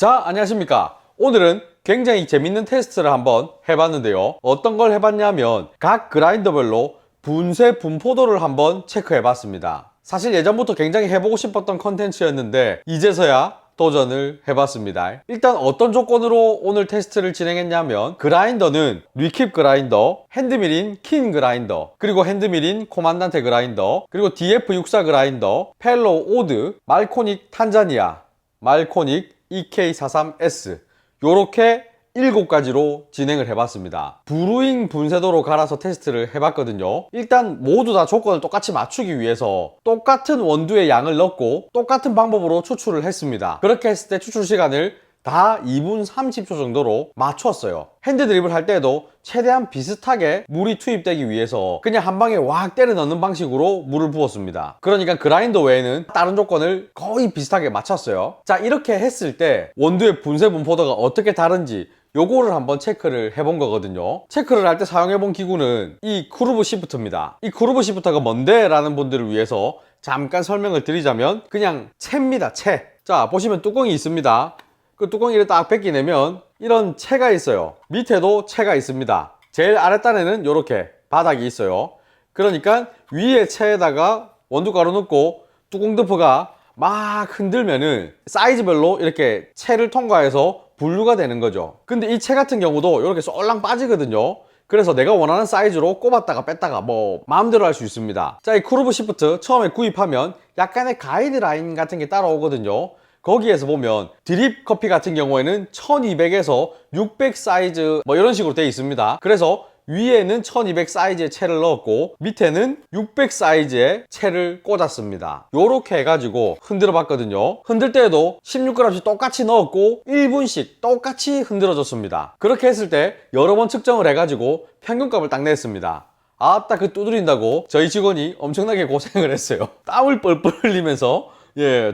자, 안녕하십니까. 오늘은 굉장히 재밌는 테스트를 한번 해봤는데요. 어떤 걸 해봤냐면 각 그라인더별로 분쇄 분포도를 한번 체크해봤습니다. 사실 예전부터 굉장히 해보고 싶었던 컨텐츠였는데 이제서야 도전을 해봤습니다. 일단 어떤 조건으로 오늘 테스트를 진행했냐면 그라인더는 리킵 그라인더, 핸드밀인 킨 그라인더, 그리고 핸드밀인 코만단테 그라인더, 그리고 DF64 그라인더, 펠로우 오드, 말코닉 탄자니아, 말코닉 EK43S 요렇게 7가지로 진행을 해봤습니다. 브루잉 분쇄도로 갈아서 테스트를 해봤거든요. 일단 모두 다 조건을 똑같이 맞추기 위해서 똑같은 원두의 양을 넣고 똑같은 방법으로 추출을 했습니다. 그렇게 했을 때 추출 시간을 다 2분 30초 정도로 맞췄어요. 핸드 드립을 할 때에도 최대한 비슷하게 물이 투입되기 위해서 그냥 한 방에 왁 때려 넣는 방식으로 물을 부었습니다. 그러니까 그라인더 외에는 다른 조건을 거의 비슷하게 맞췄어요. 자, 이렇게 했을 때 원두의 분쇄 분포도가 어떻게 다른지 요거를 한번 체크를 해본 거거든요. 체크를 할 때 사용해본 기구는 이 크루브 시프트입니다. 이 크루브 시프트가 뭔데? 라는 분들을 위해서 잠깐 설명을 드리자면 그냥 채입니다. 채. 자, 보시면 뚜껑이 있습니다. 그 뚜껑이를 딱 벗기내면 이런 채가 있어요. 밑에도 채가 있습니다. 제일 아랫단에는 이렇게 바닥이 있어요. 그러니까 위에 채에다가 원두가루 넣고 뚜껑 덮어가 막 흔들면은 사이즈별로 이렇게 채를 통과해서 분류가 되는 거죠. 근데 이 채 같은 경우도 이렇게 쏠랑 빠지거든요. 그래서 내가 원하는 사이즈로 꼽았다가 뺐다가 뭐 마음대로 할 수 있습니다. 자, 이 크루브 시프트 처음에 구입하면 약간의 가이드라인 같은 게 따라오거든요. 거기에서 보면 드립 커피 같은 경우에는 1200에서 600 사이즈 뭐 이런 식으로 되어 있습니다. 그래서 위에는 1200 사이즈의 채를 넣었고 밑에는 600 사이즈의 채를 꽂았습니다. 요렇게 해가지고 흔들어 봤거든요. 흔들 때에도 16g씩 똑같이 넣었고 1분씩 똑같이 흔들어 줬습니다. 그렇게 했을 때 여러 번 측정을 해가지고 평균값을 딱 냈습니다. 아따, 그 두드린다고 저희 직원이 엄청나게 고생을 했어요. 땀을 뻘뻘 흘리면서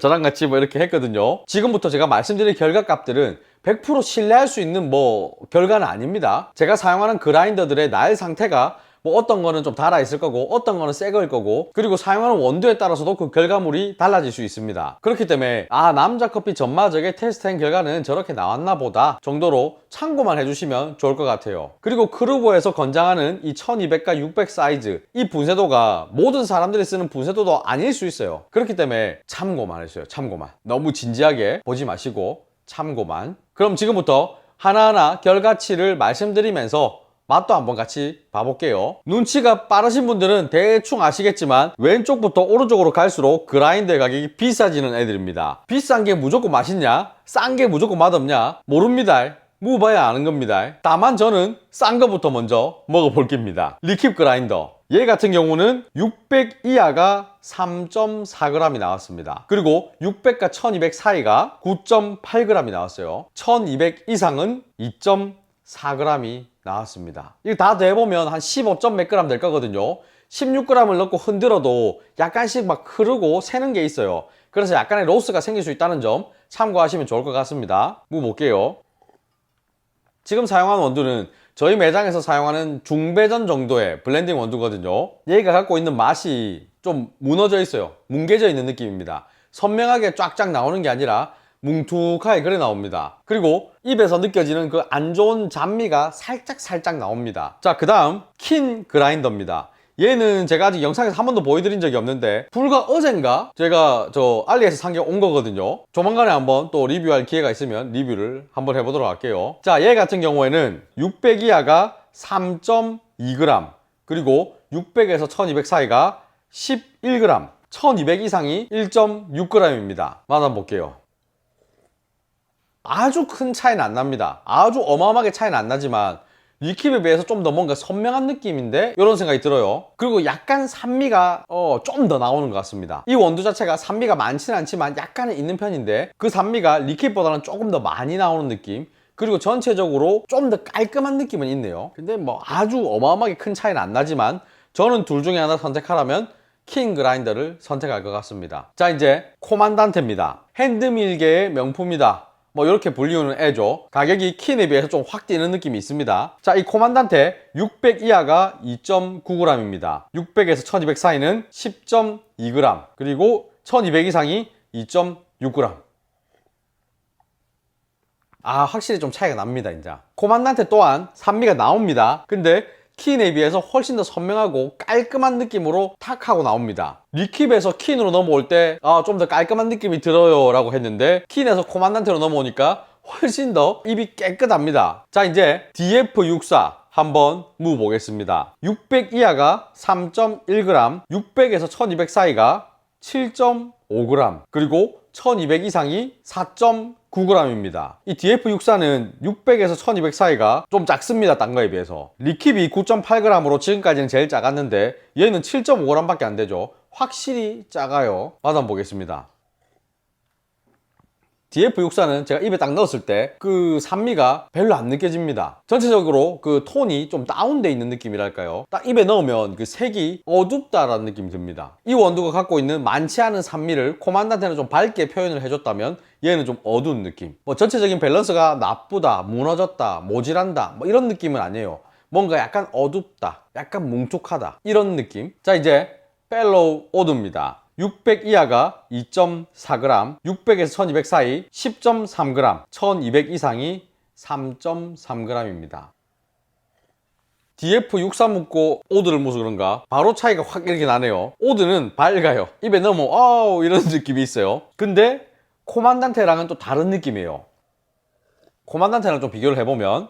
저랑 같이 뭐 이렇게 했거든요. 지금부터 제가 말씀드릴 결과값들은 100% 신뢰할 수 있는 뭐 결과는 아닙니다. 제가 사용하는 그라인더들의 날 상태가 뭐 어떤 거는 좀 달아 있을 거고 어떤 거는 새 거일 거고 그리고 사용하는 원두에 따라서도 그 결과물이 달라질 수 있습니다. 그렇기 때문에 남자 커피 전마저게 테스트한 결과는 저렇게 나왔나 보다 정도로 참고만 해주시면 좋을 것 같아요. 그리고 크루보에서 권장하는 이 1200과 600 사이즈 이 분쇄도가 모든 사람들이 쓰는 분쇄도도 아닐 수 있어요. 그렇기 때문에 참고만 해주세요. 참고만. 너무 진지하게 보지 마시고 참고만. 그럼 지금부터 하나하나 결과치를 말씀드리면서 맛도 한번 같이 봐볼게요. 눈치가 빠르신 분들은 대충 아시겠지만 왼쪽부터 오른쪽으로 갈수록 그라인더의 가격이 비싸지는 애들입니다. 비싼 게 무조건 맛있냐? 싼 게 무조건 맛없냐? 모릅니다. 먹어봐야 아는 겁니다. 다만 저는 싼 거부터 먼저 먹어볼 겁니다. 리킵 그라인더 얘 같은 경우는 600 이하가 3.4g이 나왔습니다. 그리고 600과 1200 사이가 9.8g이 나왔어요. 1200 이상은 2.4g이 나왔습니다. 이거 다 더해보면 한 15점 몇 g 될 거거든요. 16g을 넣고 흔들어도 약간씩 막 흐르고 새는 게 있어요. 그래서 약간의 로스가 생길 수 있다는 점 참고하시면 좋을 것 같습니다. 먹어볼게요. 지금 사용하는 원두는 저희 매장에서 사용하는 중배전 정도의 블렌딩 원두거든요. 얘가 갖고 있는 맛이 좀 무너져 있어요. 뭉개져 있는 느낌입니다. 선명하게 쫙쫙 나오는 게 아니라 뭉툭하게 그래 나옵니다. 그리고 입에서 느껴지는 그 안 좋은 잡미가 살짝 나옵니다. 자, 그 다음 킨 그라인더입니다. 얘는 제가 아직 영상에서 한 번도 보여드린 적이 없는데 불과 어젠가 제가 저 알리에서 산 게 온 거거든요. 조만간에 한번 또 리뷰할 기회가 있으면 리뷰를 한번 해보도록 할게요. 자, 얘 같은 경우에는 600 이하가 3.2g 그리고 600에서 1200 사이가 11g 1200 이상이 1.6g입니다. 맛 한번 볼게요. 아주 큰 차이는 안 납니다. 아주 어마어마하게 차이는 안 나지만 리킵에 비해서 좀 더 뭔가 선명한 느낌인데 이런 생각이 들어요. 그리고 약간 산미가 좀 더 나오는 것 같습니다. 이 원두 자체가 산미가 많지는 않지만 약간은 있는 편인데 그 산미가 리킵보다는 조금 더 많이 나오는 느낌. 그리고 전체적으로 좀 더 깔끔한 느낌은 있네요. 근데 뭐 아주 어마어마하게 큰 차이는 안 나지만 저는 둘 중에 하나 선택하라면 킨 그라인더를 선택할 것 같습니다. 자, 이제 코만단테입니다. 핸드밀계의 명품이다. 뭐 이렇게 불리우는 애죠. 가격이 킨에 비해서 좀 확 뛰는 느낌이 있습니다. 자, 이 코만단테 600 이하가 2.9g입니다. 600에서 1200 사이는 10.2g 그리고 1200 이상이 2.6g 확실히 좀 차이가 납니다. 이제 코만단테 또한 산미가 나옵니다. 근데 킨에 비해서 훨씬 더 선명하고 깔끔한 느낌으로 탁 하고 나옵니다. 리킵에서 킨으로 넘어올 때 좀 더 깔끔한 느낌이 들어요 라고 했는데, 킨에서 코만단테로 넘어오니까 훨씬 더 입이 깨끗합니다. 자, 이제 DF64 한번 무 보겠습니다. 600 이하가 3.1g, 600에서 1200 사이가 7.5g, 그리고 1200 이상이 4.9g입니다. 이 DF64는 600에서 1200 사이가 좀 작습니다. 딴 거에 비해서. 리킵이 9.8g으로 지금까지는 제일 작았는데 얘는 7.5g 밖에 안 되죠. 확실히 작아요. 맛 한번 보겠습니다. DF64는 제가 입에 딱 넣었을 때 그 산미가 별로 안 느껴집니다. 전체적으로 그 톤이 좀 다운돼 있는 느낌이랄까요. 딱 입에 넣으면 그 색이 어둡다라는 느낌이 듭니다. 이 원두가 갖고 있는 많지 않은 산미를 코만단테는 좀 밝게 표현을 해줬다면 얘는 좀 어두운 느낌. 뭐 전체적인 밸런스가 나쁘다, 무너졌다, 모질한다 뭐 이런 느낌은 아니에요. 뭔가 약간 어둡다, 약간 뭉툭하다 이런 느낌. 자, 이제 펠로우 오드입니다. 600 이하가 2.4g, 600에서 1200 사이 10.3g, 1200 이상이 3.3g입니다. DF63 묻고 오드를 묻어서 그런가 바로 차이가 확 이렇게 나네요. 오드는 밝아요. 입에 넣으면 아우 이런 느낌이 있어요. 근데 코만단테랑은 또 다른 느낌이에요. 코만단테랑 좀 비교를 해보면,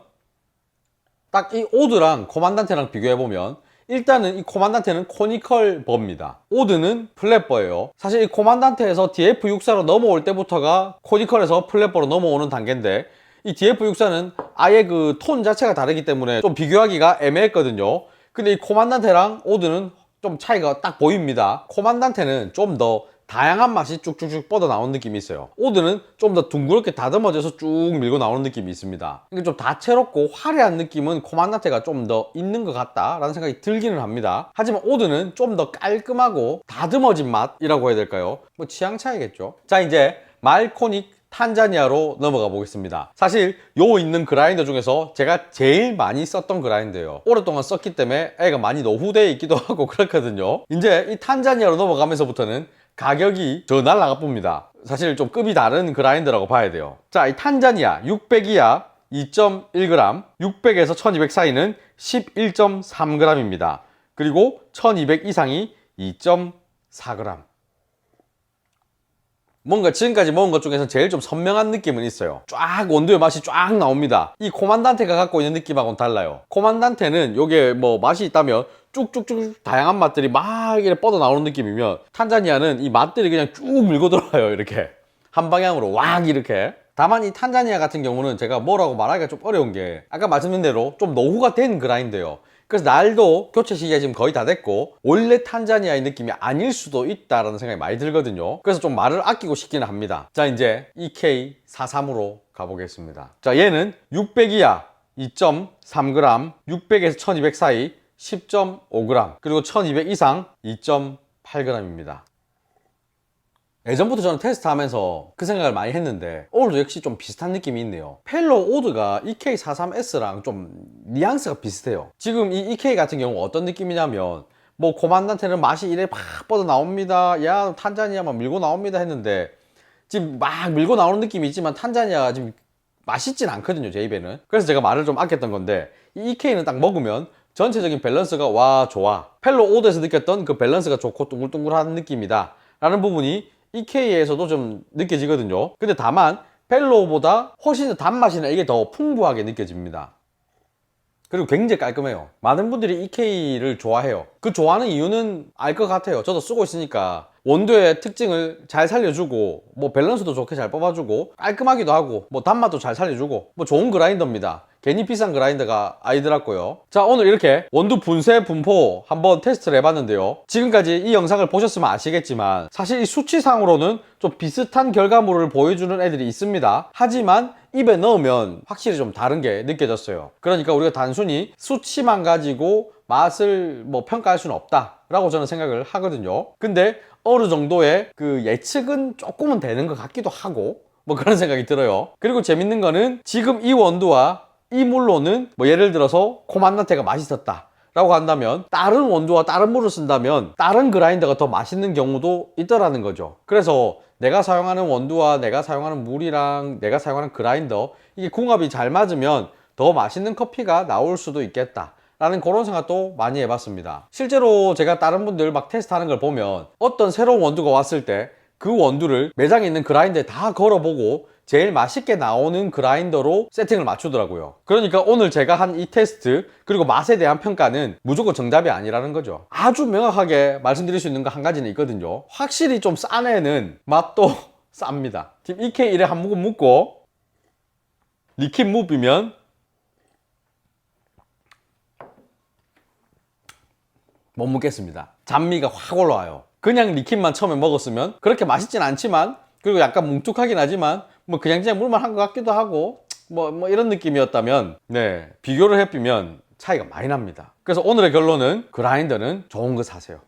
딱 이 오드랑 코만단테랑 비교해보면 일단은 이 코만단테는 코니컬 버입니다. 오드는 플랫버예요. 사실 이 코만단테에서 DF64로 넘어올 때부터가 코니컬에서 플랫버로 넘어오는 단계인데, 이 DF64는 아예 그 톤 자체가 다르기 때문에 좀 비교하기가 애매했거든요. 근데 이 코만단테랑 오드는 좀 차이가 딱 보입니다. 코만단테는 좀 더 다양한 맛이 쭉쭉쭉 뻗어 나오는 느낌이 있어요. 오드는 좀 더 둥그렇게 다듬어져서 쭉 밀고 나오는 느낌이 있습니다. 이게 좀 다채롭고 화려한 느낌은 코만단테가 좀 더 있는 것 같다라는 생각이 들기는 합니다. 하지만 오드는 좀 더 깔끔하고 다듬어진 맛이라고 해야 될까요? 뭐 취향 차이겠죠. 자, 이제 말코닉 탄자니아로 넘어가 보겠습니다. 사실 요 있는 그라인더 중에서 제가 제일 많이 썼던 그라인더예요. 오랫동안 썼기 때문에 애가 많이 노후되어 있기도 하고 그렇거든요. 이제 이 탄자니아로 넘어가면서부터는 가격이 저 날라가 봅니다. 사실 좀 급이 다른 그라인더라고 봐야 돼요. 자, 이 탄자니아 600 이하 2.1g, 600에서 1200 사이는 11.3g입니다. 그리고 1200 이상이 2.4g. 뭔가 지금까지 먹은 것 중에서 제일 좀 선명한 느낌은 있어요. 쫙 원두의 맛이 쫙 나옵니다. 이 코만단테가 갖고 있는 느낌하고는 달라요. 코만단테는 요게 뭐 맛이 있다면 쭉쭉쭉 다양한 맛들이 막 이렇게 뻗어 나오는 느낌이면, 탄자니아는 이 맛들이 그냥 쭉 밀고 들어와요. 이렇게 한 방향으로 왁 이렇게. 다만 이 탄자니아 같은 경우는 제가 뭐라고 말하기가 좀 어려운 게, 아까 말씀드린 대로 좀 노후가 된 그라인더예요. 그래서 날도 교체 시기가 지금 거의 다 됐고 원래 탄자니아의 느낌이 아닐 수도 있다라는 생각이 많이 들거든요. 그래서 좀 말을 아끼고 싶기는 합니다. 자, 이제 EK43으로 가보겠습니다. 자, 얘는 600 이하 2.3g, 600에서 1200 사이 10.5g, 그리고 1200 이상 2.8g입니다. 예전부터 저는 테스트하면서 그 생각을 많이 했는데 오늘도 역시 좀 비슷한 느낌이 있네요. 펠로우 오드가 EK43S랑 좀 뉘앙스가 비슷해요. 지금 이 EK 같은 경우 어떤 느낌이냐면, 뭐 코만단테는 맛이 이래 팍 뻗어 나옵니다, 야 탄자니아만 밀고 나옵니다 했는데, 지금 막 밀고 나오는 느낌이 있지만 탄자니아가 지금 맛있진 않거든요, 제 입에는. 그래서 제가 말을 좀 아꼈던 건데, 이 EK는 딱 먹으면 전체적인 밸런스가 와 좋아, 펠로우 오드에서 느꼈던 그 밸런스가 좋고 둥글둥글한 느낌이다 라는 부분이 EK에서도 좀 느껴지거든요. 근데 다만 펠로우보다 훨씬 더 단맛이나 이게 더 풍부하게 느껴집니다. 그리고 굉장히 깔끔해요. 많은 분들이 EK를 좋아해요. 그 좋아하는 이유는 알 것 같아요. 저도 쓰고 있으니까 원두의 특징을 잘 살려주고, 뭐 밸런스도 좋게 잘 뽑아주고, 깔끔하기도 하고, 뭐 단맛도 잘 살려주고, 뭐 좋은 그라인더입니다. 괜히 비싼 그라인더가 아니더라고요. 자, 오늘 이렇게 원두 분쇄 분포 한번 테스트를 해봤는데요. 지금까지 이 영상을 보셨으면 아시겠지만 사실 이 수치상으로는 좀 비슷한 결과물을 보여주는 애들이 있습니다. 하지만 입에 넣으면 확실히 좀 다른 게 느껴졌어요. 그러니까 우리가 단순히 수치만 가지고 맛을 뭐 평가할 수는 없다 라고 저는 생각을 하거든요. 근데 어느 정도의 그 예측은 조금은 되는 것 같기도 하고 뭐 그런 생각이 들어요. 그리고 재밌는 거는 지금 이 원두와 이 물로는 뭐 예를 들어서 코만단테가 맛있었다 라고 한다면 다른 원두와 다른 물을 쓴다면 다른 그라인더가 더 맛있는 경우도 있더라는 거죠. 그래서 내가 사용하는 원두와 내가 사용하는 물이랑 내가 사용하는 그라인더, 이게 궁합이 잘 맞으면 더 맛있는 커피가 나올 수도 있겠다 라는 그런 생각도 많이 해봤습니다. 실제로 제가 다른 분들 막 테스트하는 걸 보면 어떤 새로운 원두가 왔을 때 그 원두를 매장에 있는 그라인더에 다 걸어보고 제일 맛있게 나오는 그라인더로 세팅을 맞추더라고요. 그러니까 오늘 제가 한 이 테스트 그리고 맛에 대한 평가는 무조건 정답이 아니라는 거죠. 아주 명확하게 말씀드릴 수 있는 거 한 가지는 있거든요. 확실히 좀 싼 애는 맛도 쌉니다. 지금 EK1에 한 모금 묻고 리킨 무비면 못 먹겠습니다. 잔미가 확 올라와요. 그냥 리킨만 처음에 먹었으면 그렇게 맛있진 않지만, 그리고 약간 뭉툭하긴 하지만 뭐 그냥 물만 한 것 같기도 하고 뭐 이런 느낌이었다면, 네, 비교를 해보면 차이가 많이 납니다. 그래서 오늘의 결론은 그라인더는 좋은 거 사세요.